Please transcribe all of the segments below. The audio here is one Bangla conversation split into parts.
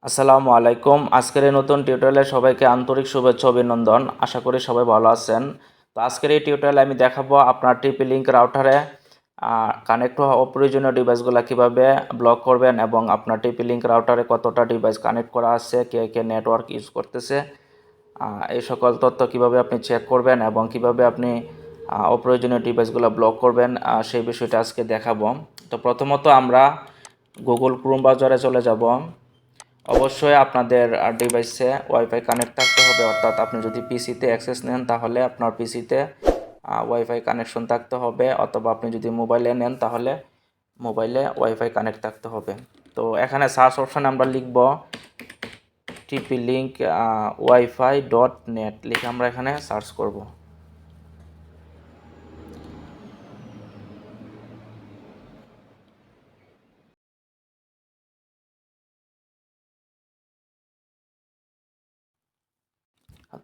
আসসালামু আলাইকুম। আজকের এই নতুন টিউটোরিয়ালে সবাইকে আন্তরিক শুভেচ্ছা অভিনন্দন। আশা করি সবাই ভালো আছেন। তো আজকের এই টিউটোরিয়ালে আমি দেখাবো আপনার টিপি লিঙ্ক রাউটারে কানেক্ট হওয়া অপ্রয়োজনীয় ডিভাইসগুলো কিভাবে ব্লক করবেন এবং আপনার টিপি লিঙ্ক রাউটারে কতটা ডিভাইস কানেক্ট করা আছে, কে কে নেটওয়ার্ক ইউজ করতেছে, এই সকল তথ্য কিভাবে আপনি চেক করবেন এবং কিভাবে আপনি অপ্রয়োজনীয় ডিভাইসগুলো ব্লক করবেন, সেই বিষয়টা আজকে দেখাবো। তো প্রথমত আমরা গুগল ক্রোম ব্রাউজারে চলে যাব। অবশ্যই আপনাদের ডিভাইসে ওয়াইফাই কানেক্ট থাকতে হবে, অর্থাৎ আপনি যদি পিসিতে অ্যাক্সেস নেন তাহলে আপনার পিসিতে ওয়াইফাই কানেকশন থাকতে হবে, অথবা আপনি যদি মোবাইলে নেন তাহলে মোবাইলে ওয়াইফাই কানেক্ট থাকতে হবে। তো এখানে সার্চ অপশানে আমরা লিখব টিপি লিঙ্ক wifi.net লিখে আমরা এখানে সার্চ করব।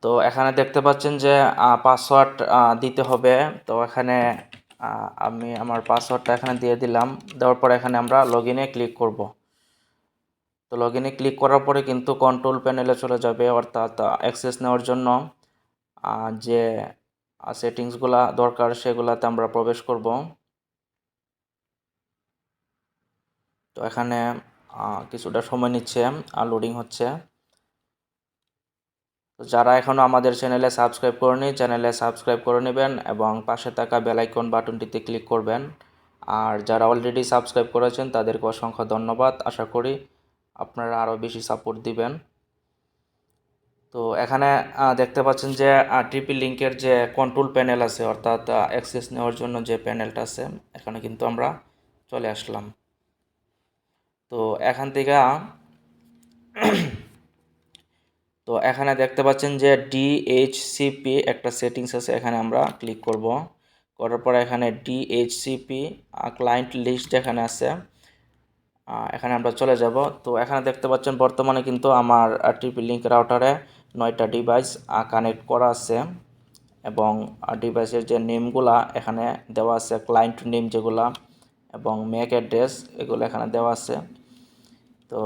তো এখানে দেখতে পাচ্ছেন যে পাসওয়ার্ড দিতে হবে। তো এখানে আমি আমার পাসওয়ার্ডটা এখানে দিয়ে দিলাম। দেওয়ার পরে এখানে আমরা লগ ইনে ক্লিক করব। তো লগ ইনে ক্লিক করার পরে কিন্তু কন্ট্রোল প্যানেলে চলে যাবে, অর্থাৎ অ্যাক্সেস নেওয়ার জন্য যে সেটিংসগুলা দরকার সেগুলাতে আমরা প্রবেশ করব। তো এখানে কিছুটা সময় নিচ্ছে, লোডিং হচ্ছে। তো যারা এখনও আমাদের চ্যানেলে সাবস্ক্রাইব করেনি, চ্যানেলে সাবস্ক্রাইব করে নেবেন এবং পাশে থাকা বেল আইকন বাটনটিতে ক্লিক করবেন। আর যারা অলরেডি সাবস্ক্রাইব করেছেন তাদেরকে অসংখ্য ধন্যবাদ। আশা করি আপনারা আরও বেশি সাপোর্ট দিবেন। তো এখানে দেখতে পাচ্ছেন যে টিপি লিঙ্কের যে কন্ট্রোল প্যানেল আছে, অর্থাৎ অ্যাক্সেস নেওয়ার জন্য যে প্যানেলটা আছে, এখানে কিন্তু আমরা চলে আসলাম। তো এখান থেকে তো এখানে দেখতে পাচ্ছেন যে ডিএইচসিপি একটা সেটিংস আছে, এখানে আমরা ক্লিক করব। করার পর এখানে ডিএইচসিপি ক্লায়েন্ট লিস্ট এখানে আছে, এখানে আমরা চলে যাব। তো এখানে দেখতে পাচ্ছেন বর্তমানে কিন্তু আমার টিপি লিঙ্ক রাউটারে 9টা ডিভাইস কানেক্ট করা আছে এবং ডিভাইসের যে নেমগুলা এখানে দেওয়া আছে, ক্লায়েন্ট নেম যেগুলা এবং ম্যাক অ্যাড্রেস এগুলো এখানে দেওয়া আছে। তো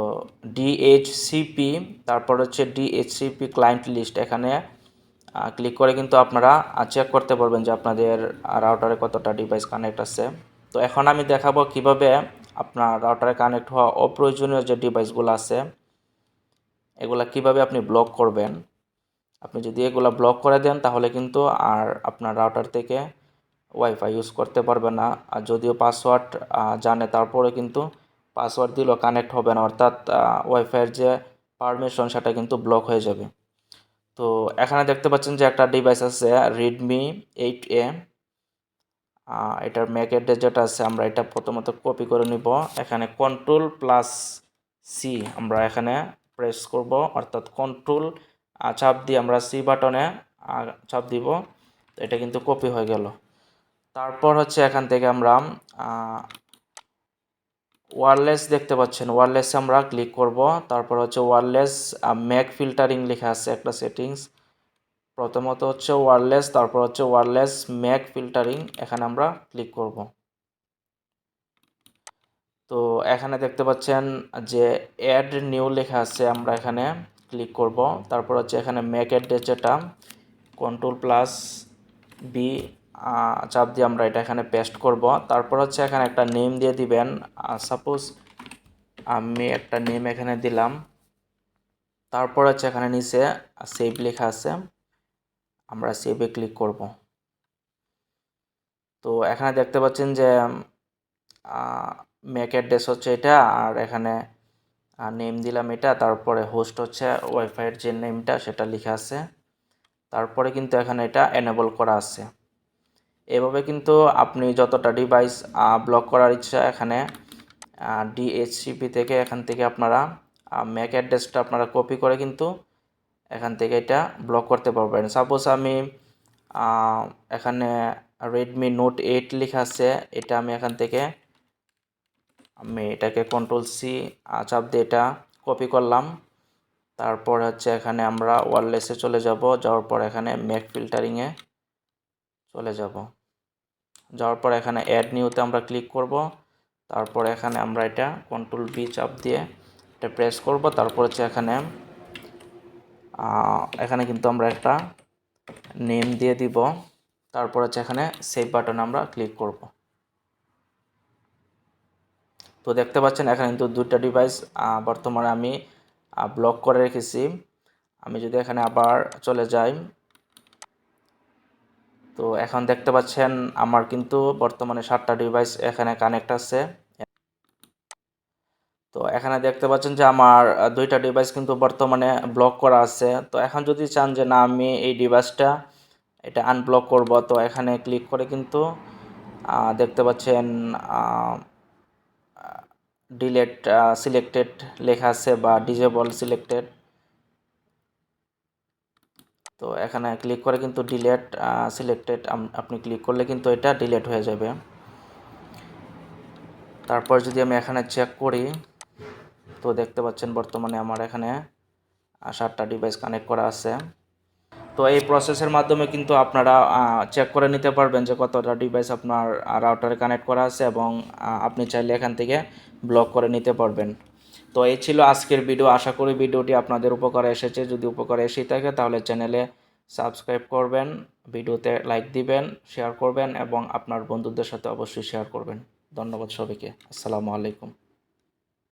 ডিএইচসিপি, তারপর হচ্ছে ডিএইচসিপি ক্লায়েন্ট লিস্ট, এখানে ক্লিক করে কিন্তু আপনারা চেক করতে পারবেন যে আপনাদের রাউটারে কতটা ডিভাইস কানেক্ট আছে। তো এখন আমি দেখাবো কিভাবে আপনার রাউটারে কানেক্ট হওয়া অপ্রয়োজনীয় যে ডিভাইসগুলো আছে এগুলা কিভাবে আপনি ব্লক করবেন। আপনি যদি এগুলা ব্লক করে দেন তাহলে কিন্তু আর আপনার রাউটার থেকে ওয়াইফাই ইউজ করতে পারবে না। আর যদিও পাসওয়ার্ড জানে তারপরে কিন্তু পাসওয়ার্ড দিলেও কানেক্ট হবে না, অর্থাৎ ওয়াইফাইয়ের যে পারমিশন সেটা কিন্তু ব্লক হয়ে যাবে। তো এখানে দেখতে পাচ্ছেন যে একটা ডিভাইস আছে রেডমি 8A, এটার ম্যাক অ্যাড্রেস যেটা আছে আমরা এটা প্রথমত কপি করে নিব। এখানে কন্ট্রোল+C আমরা এখানে প্রেস করব, অর্থাৎ কন্ট্রোল চাপ দিয়ে আমরা সি বাটনে চাপ দিব। তো এটা কিন্তু কপি হয়ে গেল। তারপর হচ্ছে এখান থেকে আমরা ওয়্যারলেস দেখতে পাচ্ছেন, ওয়্যারলেসে আমরা ক্লিক করব। তারপর হচ্ছে ওয়্যারলেস ম্যাক ফিল্টারিং লেখা আছে একটা সেটিংস। প্রথমত হচ্ছে ওয়্যারলেস, তারপর হচ্ছে ওয়্যারলেস ম্যাক ফিল্টারিং, এখানে আমরা ক্লিক করব। তো এখানে দেখতে পাচ্ছেন যে অ্যাড নিউ লেখা আছে, আমরা এখানে ক্লিক করব। তারপর হচ্ছে এখানে ম্যাক অ্যাড্রেস যেটা কন্ট্রোল+B চাপ দিয়ে আমরা এটা এখানে পেস্ট করব। তারপর হচ্ছে এখানে একটা নেম দিয়ে দিবেন, সাপোজ আমি একটা নেম এখানে দিলাম। তারপর হচ্ছে এখানে নিচে সেভ লেখা আছে, আমরা সেভে ক্লিক করব। তো এখানে দেখতে পাচ্ছেন যে ম্যাক অ্যাড্রেস হচ্ছে এটা, আর এখানে নেম দিলাম এটা, তারপরে হোস্ট হচ্ছে ওয়াইফাইয়ের যে নেমটা সেটা লেখা আছে, তারপরে কিন্তু এখানে এটা এনেবল করা আছে। এভাবে কিন্তু আপনি যতটা ডিভাইস ব্লক করার ইচ্ছা এখানে ডিএইচসিপি থেকে এখান থেকে আপনারা ম্যাক অ্যাড্রেসটা আপনারা কপি করে কিন্তু এখান থেকে এটা ব্লক করতে পারবেন। সাপোজ আমি এখানে রেডমি নোট 8 লেখা আছে, এটা আমি এখান থেকে এটাকে কন্ট্রোল+C চাপ দিয়ে এটা কপি করলাম। তারপর হচ্ছে এখানে আমরা ওয়্যারলেসে চলে যাব, যাওয়ার পর এখানে ম্যাক ফিল্টারিংয়ে চলে যাব। যাওয়ার পর এখানে অ্যাড নিউতে আমরা ক্লিক করব। তারপর এখানে আমরা এটা কন্ট্রোল+B চাপ দিয়ে এটা প্রেস করব, তারপর হচ্ছে এখানে এখানে কিন্তু আমরা একটা নেম দিয়ে দিব, তারপর হচ্ছে এখানে সেভ বাটনে আমরা ক্লিক করব। তো দেখতে পাচ্ছেন এখানে কিন্তু দুইটা ডিভাইস বর্তমানে আমি ব্লক করে রেখেছি। আমি যদি এখানে আবার চলে যাই, তো এখন দেখতে পাচ্ছেন আমার কিন্তু বর্তমানে 7টা ডিভাইস এখানে কানেক্ট আছে। তো এখানে দেখতে পাচ্ছেন যে আমার দুইটা ডিভাইস কিন্তু বর্তমানে ব্লক করা আছে। তো এখন যদি চান যে না আমি এই ডিভাইসটা এটা আনব্লক করব, তো এখানে ক্লিক করে কিন্তু দেখতে পাচ্ছেন ডিলেট সিলেক্টেড লেখা আছে বা ডিজেবল সিলেক্টেড। তো এখানে ক্লিক করে কিন্তু ডিলেট সিলেক্টেড আপনি ক্লিক করলে কিন্তু এটা ডিলেট হয়ে যাবে। তারপর যদি আমি এখানে চেক করি, তো দেখতে পাচ্ছেন বর্তমানে আমার এখানে 7টা ডিভাইস কানেক্ট করা আছে। তো এই প্রসেসের মাধ্যমে কিন্তু আপনারা চেক করে নিতে পারবেন যে কতটা ডিভাইস আপনার রাউটারে কানেক্ট করা আছে, এবং আপনি চাইলে এখান থেকে ব্লক করে নিতে পারবেন। তো এই ছিল আজকের ভিডিও। আশা করি ভিডিওটি আপনাদের উপকারে এসেছে। যদি উপকারে এসে থাকে তাহলে চ্যানেলে সাবস্ক্রাইব করবেন, ভিডিওতে লাইক দিবেন, শেয়ার করবেন এবং আপনার বন্ধুদের সাথে অবশ্যই শেয়ার করবেন। ধন্যবাদ সবাইকে। আসসালামু আলাইকুম।